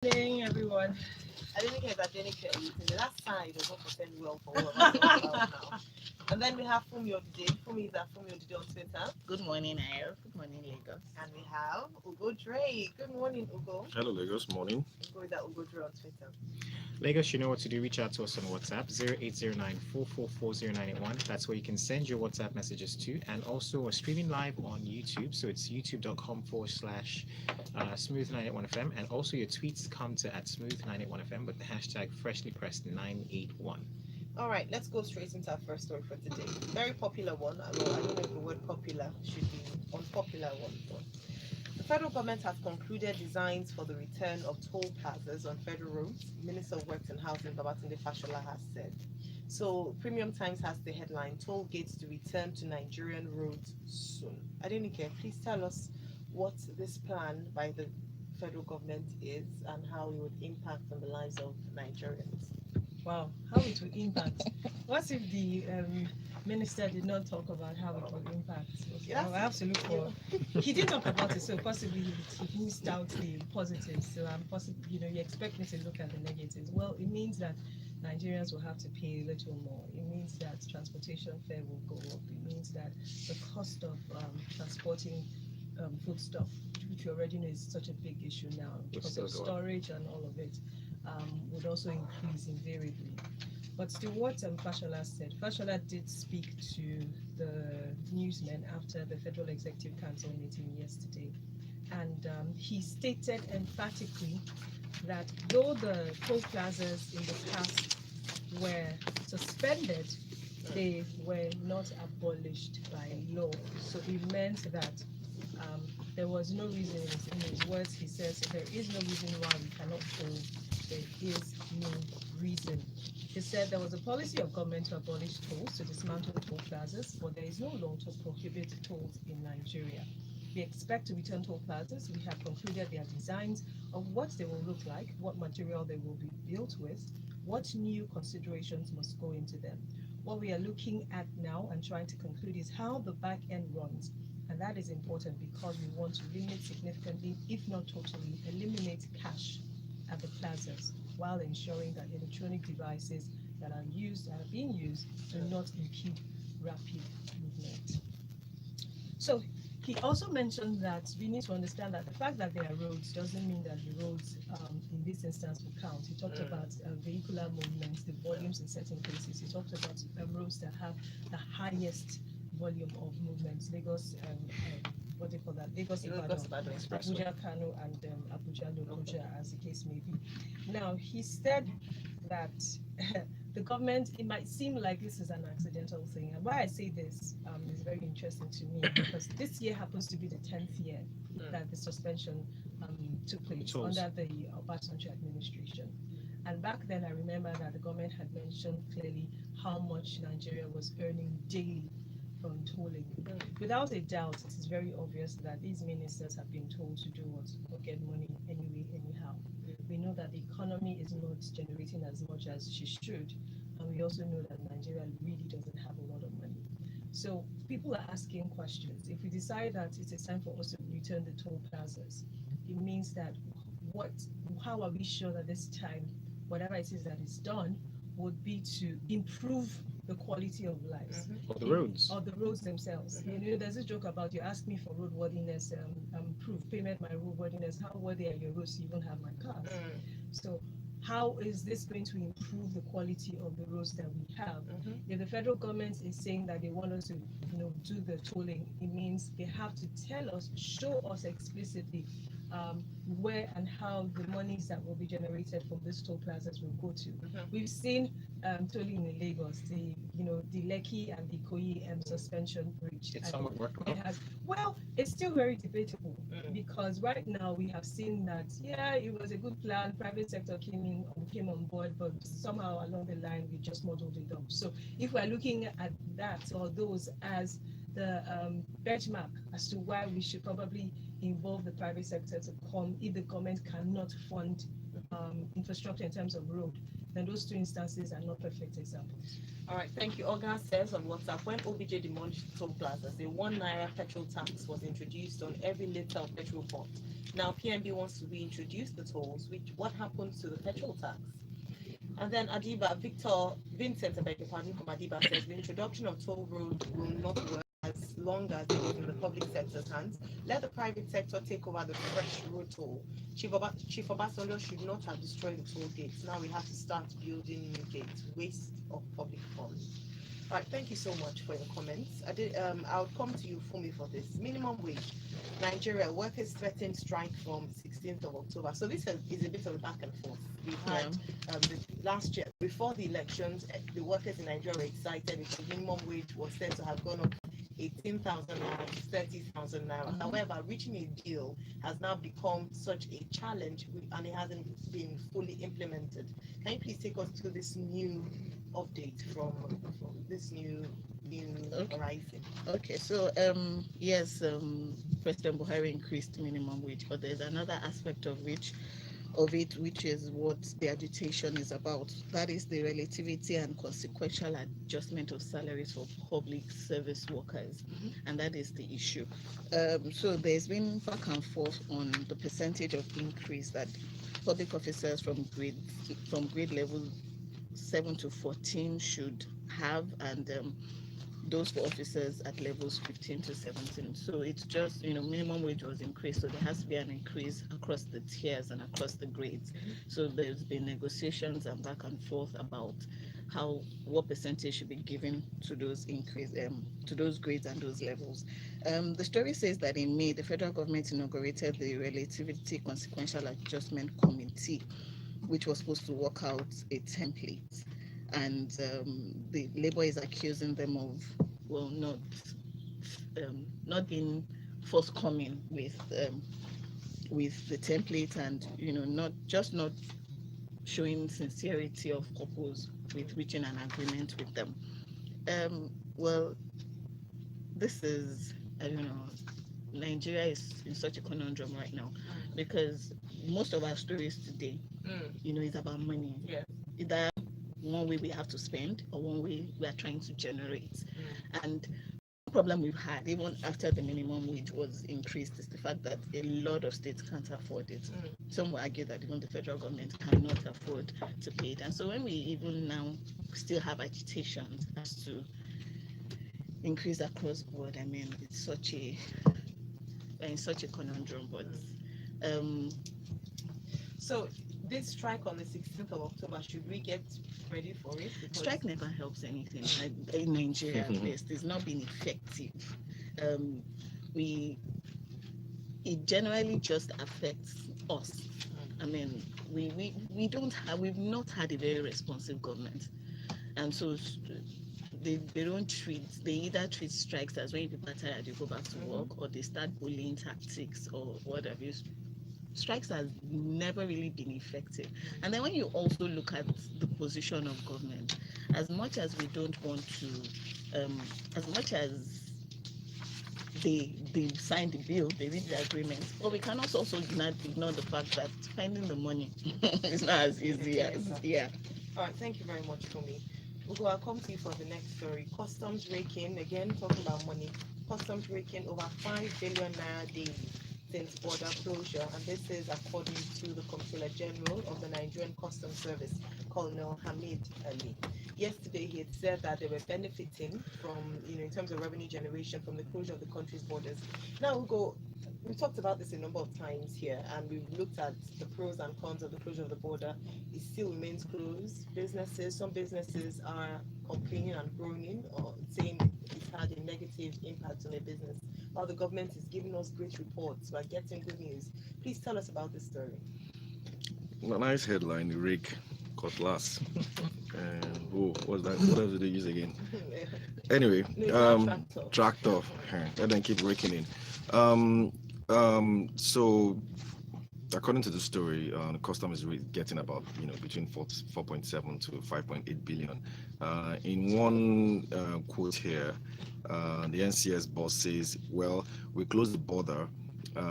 Morning, everyone. Adenike Oyetunde. That side does not pretend well for what we're talking about now. And then we have Funmi Odude. Funmi is at Funmi Odude on Twitter. Good morning, Ayo. Good morning, Lagos. And we have Ugo Dre. Good morning, Ugo. Hello, Lagos. Morning. Ugo is at Ugo Dre on Twitter. Lagos, you know what to do. Reach out to us on WhatsApp 0809 That's where you can send your WhatsApp messages to. And also, we're streaming live on YouTube. So it's youtube.com/smooth981FM. And also, your tweets come to at smooth981FM with the hashtag freshlypressed981. All right, let's go straight into our first story for today. Very popular one. Well, I don't know if the word popular should be unpopular one. But the federal government has concluded designs for the return of toll plazas on federal roads. Minister of Works and Housing Valentine Fashola has said. So, Premium Times has the headline: Toll gates to return to Nigerian roads soon. Adenike, please tell us what this plan by the federal government is and how it would impact on the lives of Nigerians. Wow, how it will impact. What if the minister did not talk about how it will impact? Yes. I have to look for. He did talk about it, so possibly he missed out the positives. So I'm possibly, you expect me to look at the negatives. Well, it means that Nigerians will have to pay a little more. It means that transportation fare will go up. It means that the cost of transporting foodstuff, which you already know is such a big issue now because of storage and all of it, would also increase invariably. But to what Fashola said, Fashola did speak to the newsmen after the Federal Executive Council meeting yesterday. And he stated emphatically that though the toll plazas in the past were suspended, they were not abolished by law. So it meant that there was no reason, in his words, he says, there is no reason why we cannot toll. There is no reason. He said there was a policy of government to abolish tolls, to dismantle toll plazas, but there is no law to prohibit tolls in Nigeria. We expect to return toll plazas. We have concluded their designs of what they will look like, what material they will be built with, what new considerations must go into them. What we are looking at now and trying to conclude is how the back end runs. And that is important because we want to limit significantly, if not totally, eliminate cash at the plazas while ensuring that electronic devices that are being used do not impede rapid movement. So he also mentioned that we need to understand that the fact that there are roads doesn't mean that the roads in this instance will count. He talked about vehicular movements, the volumes in certain places. He talked about roads that have the highest volume of movements, Lagos, what they call that, Lagos Ibadan, Abuja Kano, and Abuja Lokoja, as the case may be. Now, he said that the government, it might seem like this is an accidental thing. And why I say this is very interesting to me because this year happens to be the 10th year that the suspension took place under the Obasanjo administration. And back then, I remember that the government had mentioned clearly how much Nigeria was earning daily from tolling. Without a doubt, it is very obvious that these ministers have been told to do what? Get money anyway, anyhow. We know that the economy is not generating as much as she should, and we also know that Nigeria really doesn't have a lot of money. So people are asking questions. If we decide that it is time for us to return the toll plazas, it means that how are we sure that this time, whatever it is that is done, would be to improve the quality of lives Or the roads. or the roads themselves. There's a joke about you ask me for roadworthiness proof, payment my roadworthiness. How worthy are your roads to even have my cars? So how is this going to improve the quality of the roads that we have? If the federal government is saying that they want us to do the tolling, it means they have to tell us, show us explicitly where and how the monies that will be generated from these toll plazas will go to. We've seen tolling in Lagos, the Lekki and the Ikoyi suspension bridge. It somewhat worked well. Well, it's still very debatable because right now we have seen that it was a good plan. Private sector came on board, but somehow along the line we just modeled it up. So if we're looking at that or those as the benchmark as to why we should probably involve the private sector to come if the government cannot fund infrastructure in terms of road, then those two instances are not perfect examples. All right, thank you. Olga says on WhatsApp, when OBJ demolished toll plazas, a 1 naira petrol tax was introduced on every litre of petrol pumped. Now PNB wants to reintroduce the tolls. What happens to the petrol tax? And then Vincent, I beg your pardon, from Adiba says the introduction of toll road will not work as long as it is in the public sector's hands. Let the private sector take over the fresh road toll. Chief Obasanjo should not have destroyed the toll gates. Now we have to start building new gates. Waste of public funds. All right, thank you so much for your comments. I'll come to you, Funmi, for this. Minimum wage. Nigeria, workers threatened strike from 16th of October. So this is a bit of a back and forth. We've had last year, before the elections, the workers in Nigeria were excited because minimum wage was said to have gone up 18,000 naira to 30,000 naira. However, reaching a deal has now become such a challenge and it hasn't been fully implemented. Can you please take us through this new update from this new horizon? Okay, so yes, President Buhari increased minimum wage, but there's another aspect of it, which is what the agitation is about. That is the relativity and consequential adjustment of salaries for public service workers, and that is the issue. So there's been back and forth on the percentage of increase that public officers from grade level 7 to 14 should have, and those for officers at levels 15 to 17. So it's just, minimum wage was increased, so there has to be an increase across the tiers and across the grades. So there's been negotiations and back and forth about what percentage should be given to those to those grades and those levels. The story says that in May, the federal government inaugurated the Relativity Consequential Adjustment Committee, which was supposed to work out a template. And the Labour is accusing them of, not being forthcoming with the template, and not showing sincerity of purpose with reaching an agreement with them. This is, Nigeria is in such a conundrum right now, because most of our stories today, is about money. Yeah. Either one way we have to spend or one way we are trying to generate. And the problem we've had, even after the minimum wage was increased, is the fact that a lot of states can't afford it. Some will argue that even the federal government cannot afford to pay it. And so when we even now still have agitations as to increase across board, it's such a conundrum. But so this strike on the 16th of October, should we get ready for it? Because strike never helps anything. In Nigeria, at least, it's not been effective. It generally just affects us. We've not had a very responsive government, and so they either treat strikes as when people are tired, you go back to work, or they start bullying tactics or whatever. Strikes has never really been effective. And then when you also look at the position of government, as much as we don't want to, as much as they signed the bill, they reached the agreement, but we cannot also not ignore the fact that finding the money is not as easy as, All right, thank you very much, Funmi. Ugo, I'll come to you for the next story. Customs raking, again, talking about money. Customs raking over 5 billion naira daily since border closure, and this is according to the Comptroller General of the Nigerian Customs Service, Colonel Hamid Ali. Yesterday, he had said that they were benefiting from, in terms of revenue generation from the closure of the country's borders. Now, Ugo, we've talked about this a number of times here, and we've looked at the pros and cons of the closure of the border. It still remains closed. Some businesses are complaining and groaning, or saying it's had a negative impact on their business, while the government is giving us great reports. We're getting good news. Please tell us about this story. Nice headline, rake cutlass. What's that? What else did they use again? Anyway, tractor. And then keep raking in. So according to the story, the customs is getting about between 4.7 to 5.8 billion. In one quote here, the NCS boss says, "Well, we closed the border.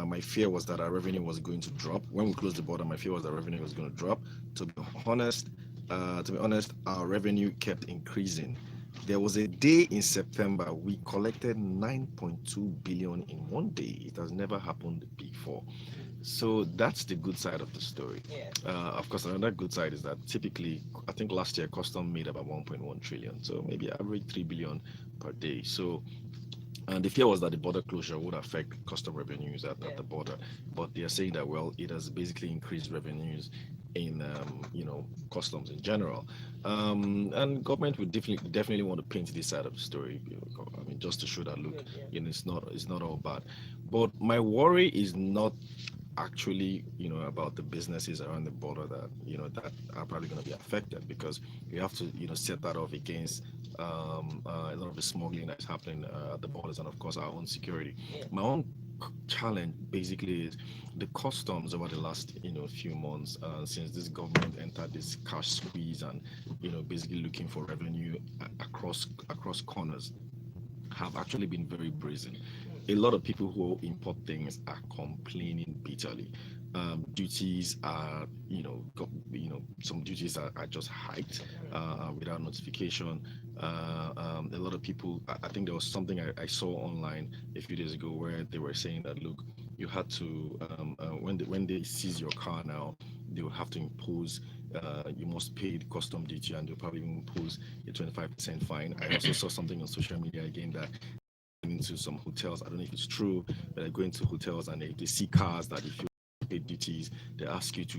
My fear was that our revenue was going to drop. When we closed the border, my fear was that revenue was going to drop. To be honest, to be honest, our revenue kept increasing. There was a day in September we collected 9.2 billion in one day. It has never happened before. So that's the good side of the story. Yeah. Of course, another good side is that typically, I think last year custom made about 1.1 trillion, so maybe average 3 billion per day. So, and the fear was that the border closure would affect custom revenues at the border, but they are saying that well, it has basically increased revenues in customs in general, and government would definitely want to paint this side of the story. I mean, just to show that look, Good, yeah. it's not all bad. But my worry is not actually about the businesses around the border that are probably going to be affected, because we have to set that off against a lot of the smuggling that's happening at the borders, and of course our own security. Yeah. My own challenge basically is the customs over the last few months, since this government entered this cash squeeze and basically looking for revenue across corners, have actually been very brazen. A lot of people who import things are complaining bitterly. Duties are, some duties are just hiked without notification. A lot of people, I think there was something I saw online a few days ago where they were saying that look, you had to when they seize your car now, they will have to impose you must pay the custom duty, and they'll probably impose a 25% fine. I also saw something on social media again that into some hotels. I don't know if it's true, but I go into hotels and they see cars that if you pay duties, they ask you to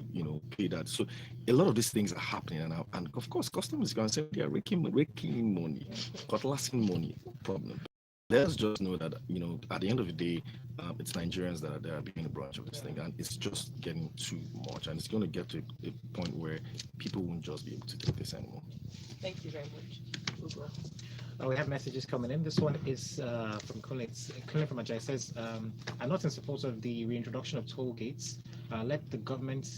pay that. So a lot of these things are happening, and of course, customers is going to say they are raking money, cutlassing money, no problem. Let's just know that at the end of the day, it's Nigerians that are being the branch of this thing, and it's just getting too much, and it's going to get to a point where people won't just be able to take this anymore. Thank you very much, Ugo. We have messages coming in. This one is from Colin from Ajay. It says, I'm not in support of the reintroduction of toll gates. Let the government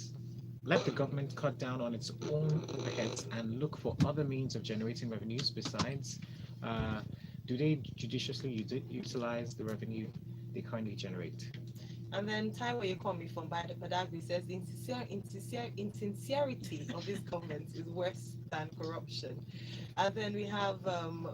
cut down on its own overheads and look for other means of generating revenues. Besides, do they judiciously utilize the revenue they currently generate? And then Taiwo Yekomi from Bada Padagri says the insincerity of this government is worse than corruption. And then we have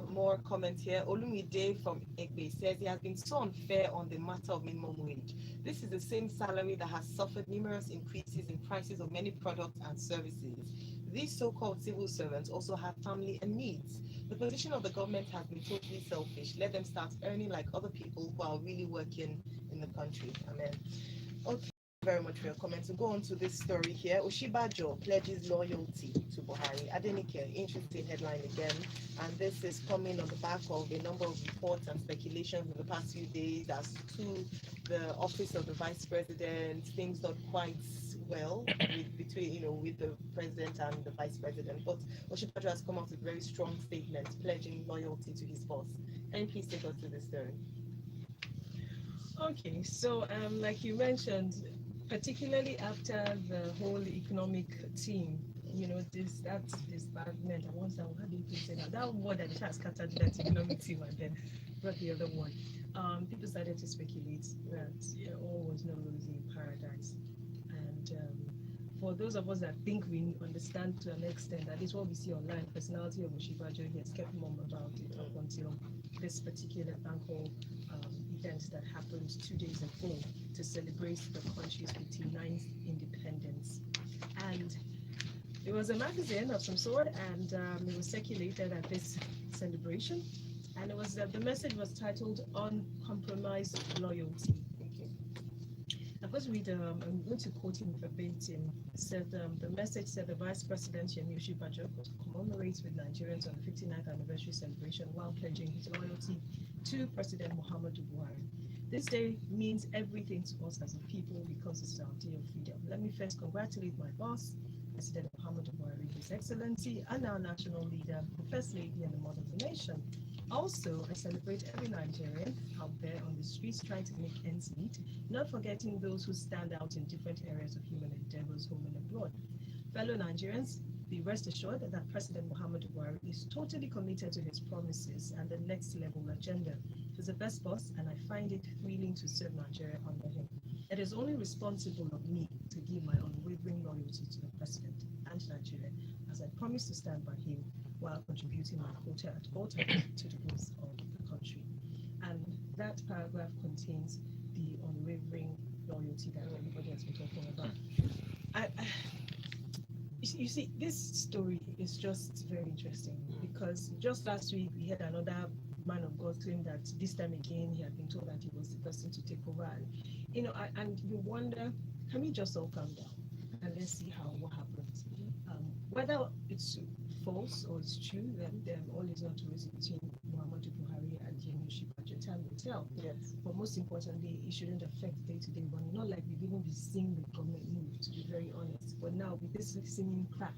more comments here. Olumide from Egbe says he has been so unfair on the matter of minimum wage. This is the same salary that has suffered numerous increases in prices of many products and services. These so-called civil servants also have family and needs. The position of the government has been totally selfish. Let them start earning like other people who are really working in the country. Amen. Okay, thank you very much for your comments. So go on to this story here. Osinbajo pledges loyalty to Buhari. Adenike, interesting headline again. And this is coming on the back of a number of reports and speculations in the past few days as to the office of the vice president, things not quite well with the president and the vice president. But Osinbajo has come out with a very strong statement pledging loyalty to his boss. Can you please take us to this story? Okay, so like you mentioned, particularly after the whole economic team, that disbandment, and once that had been put in, that word that has scattered that economic team and then brought the other one, people started to speculate that all was no rosy in paradise. And for those of us that think we understand to an extent, that is what we see online, personality of Osinbajo, he has kept mum about it up until this particular bank hall event that happened 2 days ago to celebrate the country's 59th independence. And it was a magazine of some sort, and it was circulated at this celebration. And it was the message was titled "Uncompromised Loyalty." I'm going to read. I'm going to quote him verbatim. It said the message said the Vice President Yemi Osinbajo commemorates with Nigerians on the 59th anniversary celebration while pledging his loyalty to President Muhammadu Buhari. This day means everything to us as a people because it's our day of freedom. Let me first congratulate my boss, President Muhammadu Buhari, His Excellency, and our national leader, the First Lady and the Mother of the Nation. Also, I celebrate every Nigerian out there on the streets trying to make ends meet, not forgetting those who stand out in different areas of human endeavors, home and abroad. Fellow Nigerians, be rest assured that President Muhammadu Buhari is totally committed to his promises and the next level agenda. He's the best boss, and I find it thrilling to serve Nigeria under him. It is only responsible of me to give my unwavering loyalty to the President and Nigeria, as I promise promised to stand by him while contributing a quota at all times to the growth of the country. And that paragraph contains the unwavering loyalty that everybody has been talking about. You see, this story is just very interesting because just last week we had another man of God claim that this time again he had been told that he was the person to take over, and and you wonder, can we just all calm down and let's see what happens? Whether it's false or it's true, then all is not rosy between Muhammadu Buhari and Yemi But time will tell. Yes. But most importantly, it shouldn't affect day-to-day running. Not like we've even been seeing the government move, to be very honest. But now with this seeming crack,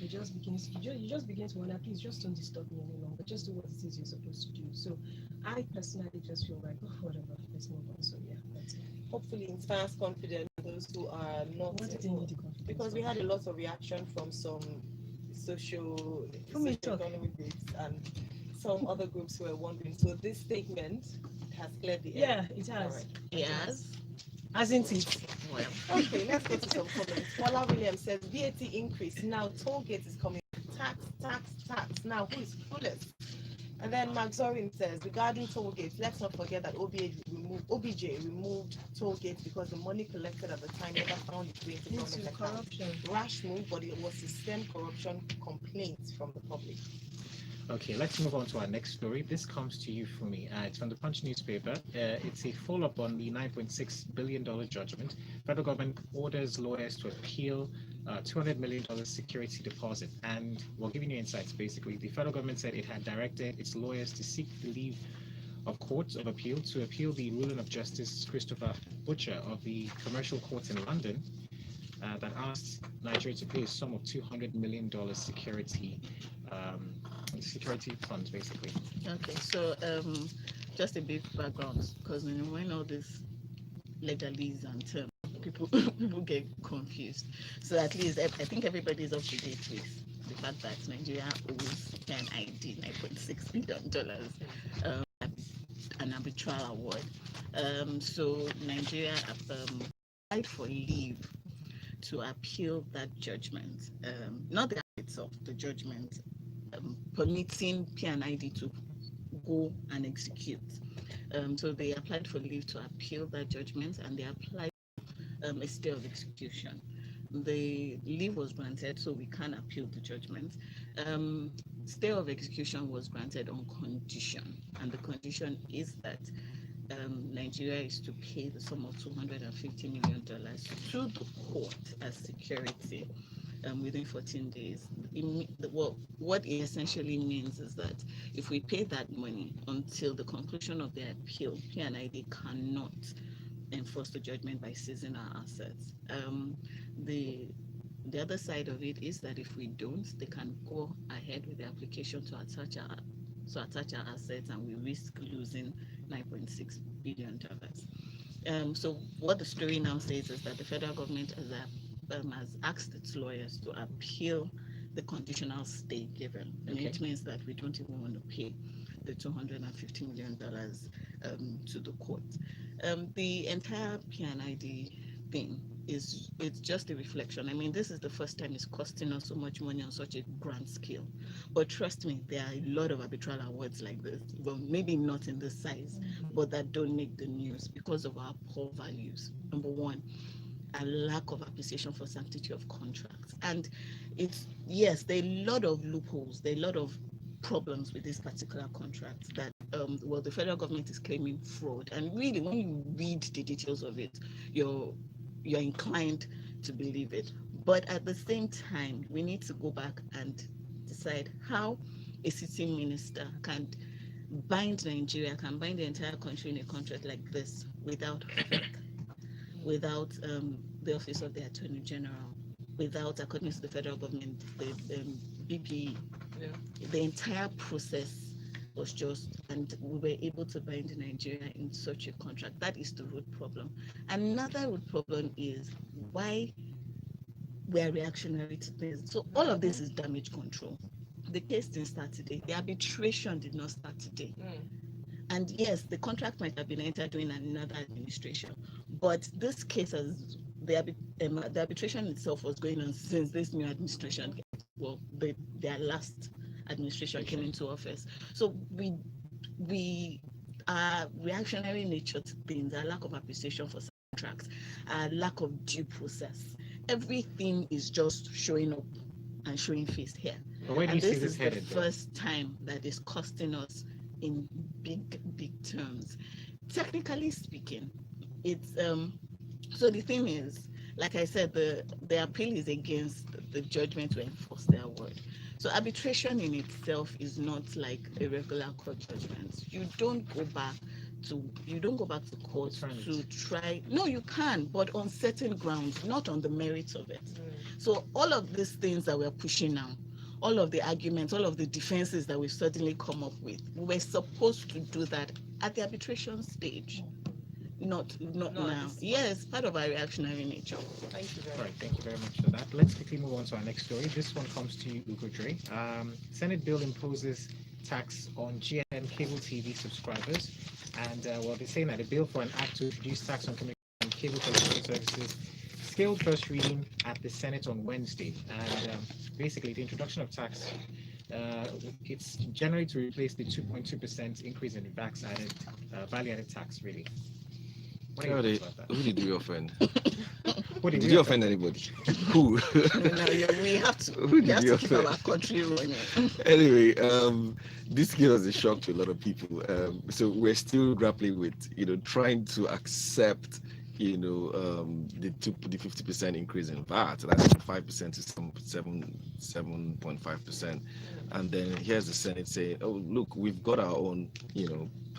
you just begin to wonder, please just don't disturb me any longer. Just do what it is you're supposed to do. So I personally just feel like, oh, whatever, let's move on. So yeah, that's it. Hopefully inspires confidence those who are not. What did they need the confidence? Because we had a lot of reaction from some socio-economic groups and some other groups who were wondering. So this statement has cleared the air. Yeah, it has. Right. Yes. Hasn't it? Well, Okay, let's go to some comments. Wala Williams says VAT increase. Now toll gate is coming. Tax. Now who is clueless? And then Mark Zorin says, regarding toll gates, let's not forget that OBJ removed toll gates because the money collected at the time never found its way into government account. Corruption. Rash move, but it was system corruption complaints from the public. Okay, let's move on to our next story. This comes to you from me. It's from the Punch newspaper. It's a follow-up on the $9.6 billion judgment. Federal government orders lawyers to appeal $200 million security deposit. And we're giving you insights, basically. The federal government said it had directed its lawyers to seek the leave of courts of appeal to appeal the ruling of Justice Christopher Butcher of the Commercial Court in London that asked Nigeria to pay a sum of $200 million security funds, basically. okay, so just a bit background, because when all this legalese and terms, people get confused. So at least I think everybody is up to date with the fact that Nigeria owes PNID $9.6 billion, an arbitral award. So Nigeria applied for leave to appeal that judgment, not the act itself, the judgment permitting PNID to go and execute. So they applied for leave to appeal that judgment, and they applied a stay of execution. The leave was granted, so we can appeal the judgment. Stay of execution was granted on condition, and the condition is that Nigeria is to pay the sum of $250 million to the court as security within 14 days. What it essentially means is that if we pay that money until the conclusion of the appeal, PNID cannot enforce the judgment by seizing our assets. The other side of it is that if we don't, they can go ahead with the application to attach our assets, and we risk losing $9.6 billion. So what the story now says is that the federal government has asked its lawyers to appeal the conditional stay given. And it means that we don't even want to pay the $250 million to the court. The entire PNID thing it's just a reflection. I mean, this is the first time it's costing us so much money on such a grand scale. But trust me, there are a lot of arbitral awards like this. Well, maybe not in this size, but that don't make the news because of our poor values. Number one, a lack of appreciation for sanctity of contracts. And yes, there are a lot of loopholes, there are a lot of problems with this particular contract that the federal government is claiming fraud. And really, when you read the details of it, you're inclined to believe it. But at the same time, we need to go back and decide how a sitting minister can bind Nigeria, can bind the entire country in a contract like this without without the Office of the Attorney General, without, according to the federal government, the BPE. Yeah. The entire process was just, and we were able to bind Nigeria in such a contract. That is the root problem. Another root problem is why we are reactionary to things. So all of this is damage control. The case didn't start today. The arbitration did not start today. And yes, the contract might have been entered during another administration, but this case the arbitration itself was going on since this new administration their last administration came into office. So we are reactionary nature to things, our lack of appreciation for contracts, our lack of due process. Everything is just showing up and showing face here. But where do And you see this this is the headed, though? first time that is costing us in big terms. Technically speaking, it's so the thing is, like I said, the appeal is against the judgment to enforce their word. So arbitration in itself is not like a regular court judgment. You don't go back to court to try. No, you can, but on certain grounds, not on the merits of it. So all of these things that we're pushing now, all of the arguments, all of the defenses that we've suddenly come up with, we're supposed to do that at the arbitration stage, not now. Yes, part of our reactionary nature. Thank you very All much. right, thank you very much for that. Let's quickly move on to our next story. This one comes to you, Ugo Dre. Senate bill imposes tax on GNM cable TV subscribers, and they're saying that a bill for an act to introduce tax on communication and cable television services scaled first reading at the Senate on Wednesday, and basically the introduction of tax. It's generally to replace the 2.2% increase in the value-added tax, really. What do you think about that? Who did we offend? What Did you offend anybody? Who? We have to, Who did you keep offend? our country running. Anyway, this gave us a shock to a lot of people. So we're still grappling with, trying to accept, the 50% increase in VAT. That's 5% to 7.5%. And then here's the Senate saying, oh, look, we've got our own,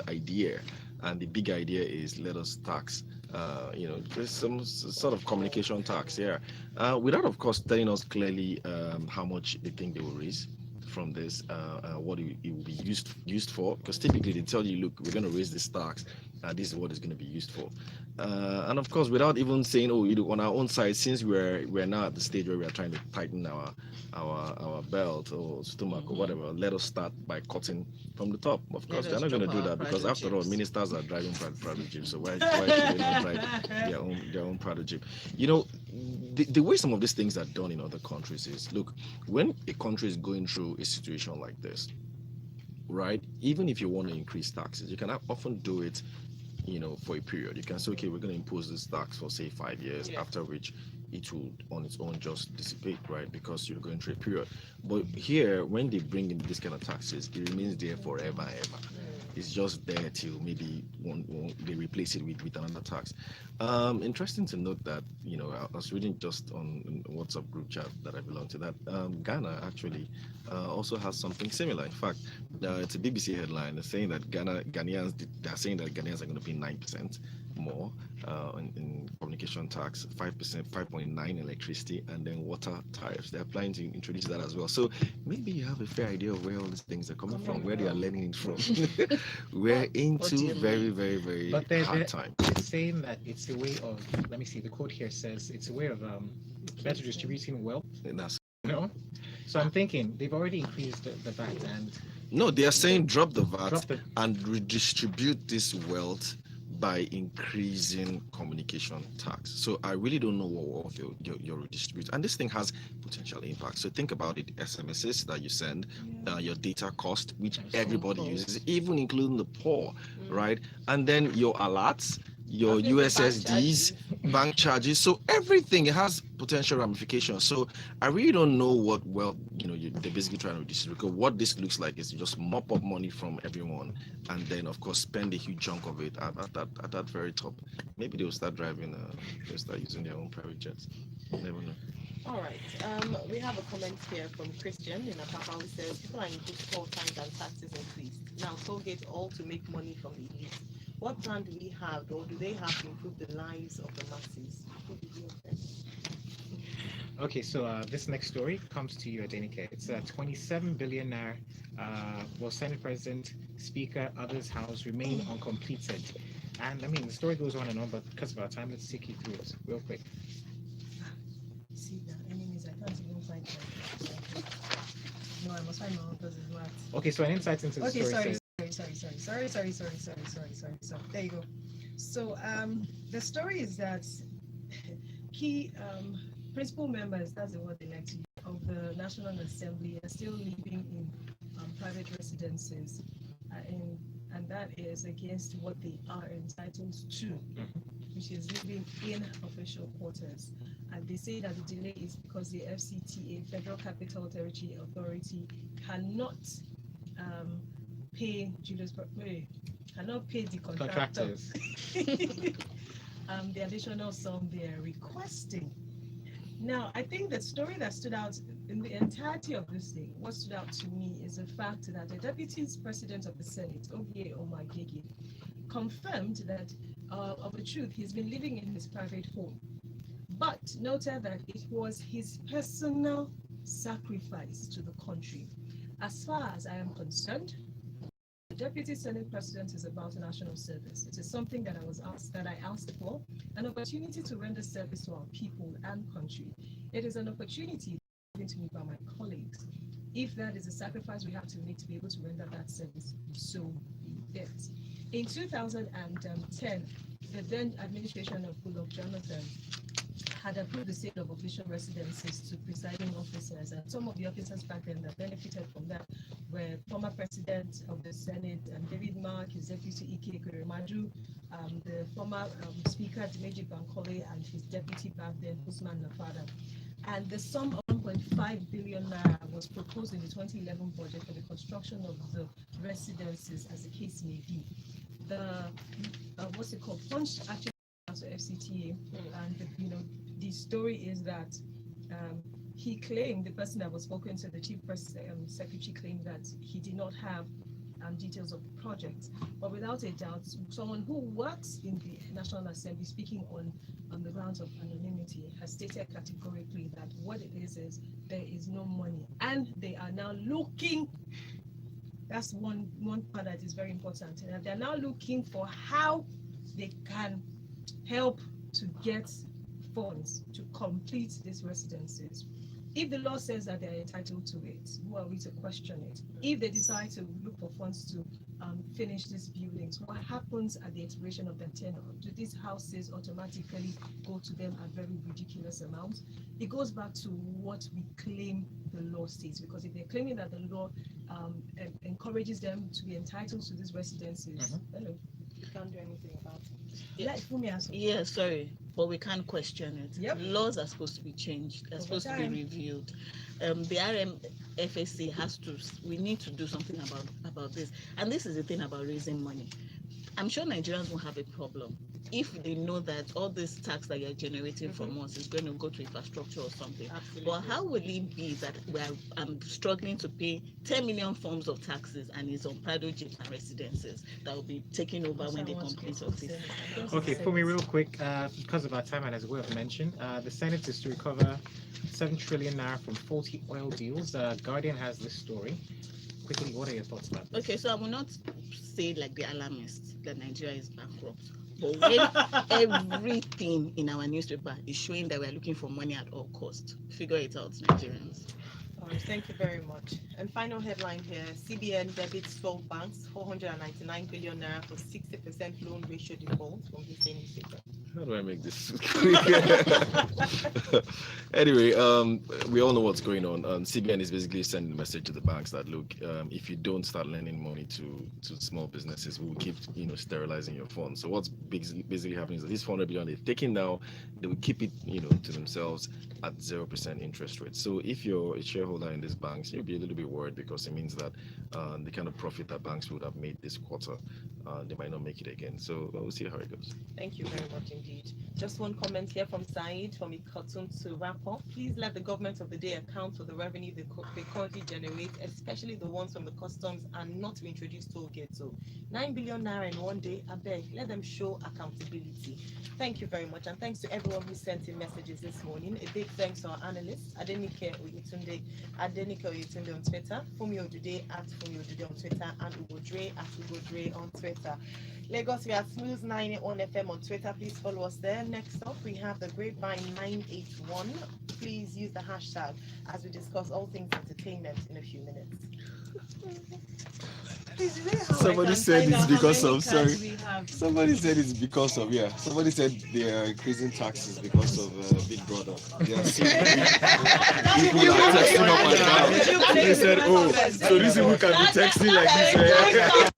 idea. And the big idea is let us tax. There's some sort of communication tax here, without, of course, telling us clearly how much they think they will raise from this, what it will be used for. Because typically they tell you, look, we're going to raise this tax, this is what it's going to be used for. And of course, without even saying, on our own side, since we're now at the stage where we are trying to tighten our belt or stomach or whatever, let us start by cutting from the top. Of course, they're not going to do that because after all, ministers are driving Prado jeeps, so why should they not drive their own Prado jeep? The way some of these things are done in other countries is, look, when a country is going through a situation like this, right? Even if you want to increase taxes, you can often do it, for a period. You can say, okay, we're going to impose this tax for say 5 years, after which it will on its own just dissipate, right? Because you're going through a period. But here, when they bring in this kind of taxes, it remains there forever and ever. It's just there till maybe they replace it with another tax. Interesting to note that, I was reading just on WhatsApp group chat that I belong to that Ghana actually also has something similar. In fact, it's a BBC headline. They're saying that Ghanaians are going to pay 9% more in communication tax, 5%, 5.9 electricity, and then water tariffs. They're planning to introduce that as well. So maybe you have a fair idea of where all these things are coming from, where they are learning it from. We're into very, very, very hard time. They're saying that it's a way of, let me see, the quote here says it's a way of better distributing wealth. And that's So I'm thinking they've already increased the VAT, and no, they are saying drop the VAT and redistribute this wealth by increasing communication tax. So I really don't know what you're redistribute. And this thing has potential impact. So think about it: SMSs that you send, your data cost, which everybody uses, even including the poor, right? And then your alerts, your USSDs, bank charges. So everything has potential ramifications. So I really don't know what they're basically trying to distribute. Because what this looks like is you just mop up money from everyone, and then of course spend a huge chunk of it at that very top. Maybe they'll start driving. They'll start using their own private jets. Never know. All right. We have a comment here from Christian in Apapa who says people are in good toll times and taxes increased. Now toll gates all to make money from the elite. What plan do we have, or do they have to improve the lives of the masses? Who did you offend? okay, so this next story comes to you, Adenike. It's 27 billion naira. Senate President, Speaker, others House remain uncompleted. And I mean, the story goes on and on, but because of our time, let's take you through it real quick. See the enemies, I can't even find them. No, I must find my own because it's not. Okay, so an insight into the story says. Sorry. There you go. So the story is that key principal members, that's the word they like to use, of the National Assembly are still living in private residences, and that is against what they are entitled to, which is living in official quarters. And they say that the delay is because the FCTA, Federal Capital Territory Authority, cannot pay the contractors the additional sum they are requesting. Now, I think the story that stood out in the entirety of this thing, what stood out to me is the fact that the Deputy President of the Senate, Oyo Mairo, confirmed that of a truth, he's been living in his private home, but noted that it was his personal sacrifice to the country. As far as I am concerned, the Deputy Senate President is about national service. It is something that I asked for, an opportunity to render service to our people and country. It is an opportunity given to me by my colleagues. If that is a sacrifice we have to make to be able to render that service, so be it. In 2010, the then administration of Goodluck Jonathan had approved the sale of official residences to presiding officers, and some of the officers back then that benefited from that were former President of the Senate, David Mark, his deputy Ike Kuremadu, the former Speaker Dimeji Bankole, and his deputy back then, Usman Nafada. And the sum of 1.5 billion naira was proposed in the 2011 budget for the construction of the residences, as the case may be. The Punch actually to FCTA, and the story is that he claimed, the person that was spoken to, the chief secretary, claimed that he did not have details of the project, but without a doubt, someone who works in the National Assembly, speaking on the grounds of anonymity, has stated categorically that what it is there is no money, and they are now looking. That's one part that is very important. And they're now looking for how they can help to get funds to complete these residences. If the law says that they're entitled to it, who are we to question it? If they decide to look for funds to finish these buildings, what happens at the expiration of their tenure? Do these houses automatically go to them at very ridiculous amounts? It goes back to what we claim the law states, because if they're claiming that the law encourages them to be entitled to these residences, hello, You can't do anything about it. Yeah, sorry, but we can't question it. Yep. Laws are supposed to be changed. They're supposed to be reviewed. The RMFSC we need to do something about this. And this is the thing about raising money. I'm sure Nigerians won't have a problem if they know that all this tax that you're generating from us is going to go to infrastructure or something. Absolutely. But how will it be that I'm struggling to pay 10 million forms of taxes and it's on private jeeps and residences that will be taken over when they complete office? Okay, for me, real quick, because of our time and as we have mentioned, the Senate is to recover 7 trillion naira from faulty oil deals. Guardian has this story. Quickly, what are your thoughts about this? Okay, so I will not say like the alarmists that Nigeria is bankrupt. But when everything in our newspaper is showing that we are looking for money at all costs, figure it out, Nigerians. Thank you very much. And final headline here: CBN debits 12 banks 499 billion naira for 60% loan ratio default from the same newspaper. How do I make this quick? Anyway, we all know what's going on. CBN is basically sending a message to the banks that, look, if you don't start lending money to small businesses, we will keep sterilizing your funds. So what's basically happening is that this 400 billion they're taking now, they will keep it to themselves at 0% interest rate. So if you're a shareholder in these banks, you'll be a little bit worried, because it means that the kind of profit that banks would have made this quarter, they might not make it again. So we'll see how it goes. Thank you very much indeed. Just one comment here from Saeed from Ikotun to wrap up. Please let the government of the day account for the revenue they currently generate, especially the ones from the customs, and not to introduce toll gates. So 9 billion naira in one day, I beg, let them show accountability. Thank you very much, and thanks to everyone who sent in messages this morning. A big thanks to our analysts, Adenike Oyetunde on Twitter, Funmi Odude at Funmi Odude on Twitter, and Ugo Dre at Ugo Dre on Twitter. Lagos, we are Smooth 981 FM on Twitter. Please follow us there. Next up, we have the Grapevine 981. Please use the hashtag as we discuss all things entertainment in a few minutes. Please, is it how I Somebody can said find it's out how because many of cards sorry. we have? Somebody said it's because of Somebody said they are increasing taxes because of Big Brother. They are seeing people are texting up and down. They said, "Oh, so these people can be texting like this."